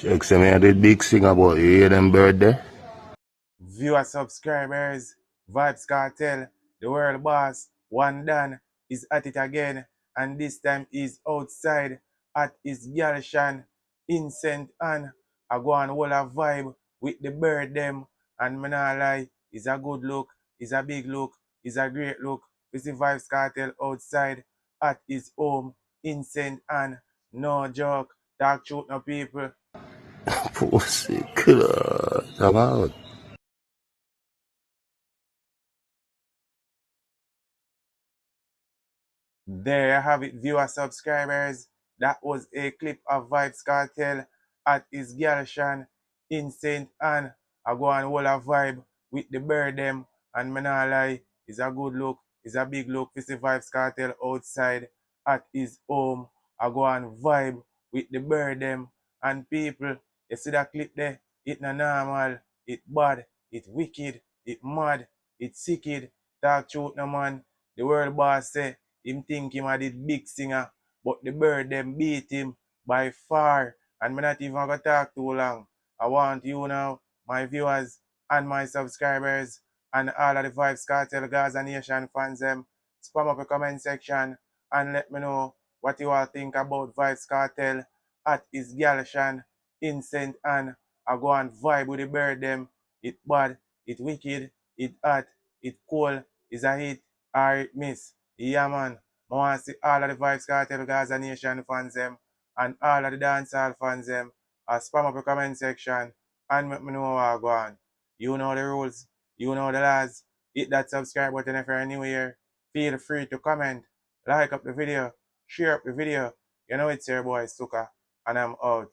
Check some of the big thing about you hear them birthday. Viewer subscribers, Vybz Kartel, the world boss, one done, is at it again, and this time is outside at his Gyalsion in St. Anne. I go on whole a vibe with the bird them, and me nah lie, it's a good look, it's a big look, it's a great look. We see Vybz Kartel outside at his home in St. Anne. No joke, talk truth no people. Pussy killer. Come out. There you have it, viewer subscribers. That was a clip of Vybz Kartel at his Gyalsion in St. Anne. I go on whole a vibe with the bird them, and me nah lie, it's a good look, it's a big look to see Vybz Kartel outside at his home. I go on vibe with the bird them and people. You see that clip there? It not normal, it bad, it wicked, it mad, it sicked. Talk truth no man. The world boss say him think him a the big singer, but the bird them beat him by far. And me not even gonna talk too long. I want you now, my viewers and my subscribers, and all of the Vybz Kartel Gaza Nation fans them, spam up the comment section and let me know what you all think about Vybz Kartel at his Gyalsion in St. Anne. I go and vibe with the bird them. It bad, it wicked, it hot, it cool, it's a hit, or it miss. Yeah man, I want to see all of the Vybz Kartel Gaza Nation fans them and all of the dancehall fans them. Spam up the comment section and let me know what I go on. You know the rules, you know the laws. Hit that subscribe button if you're new here. Feel free to comment, like up the video, share up the video. You know it's your boy Suka, and I'm out.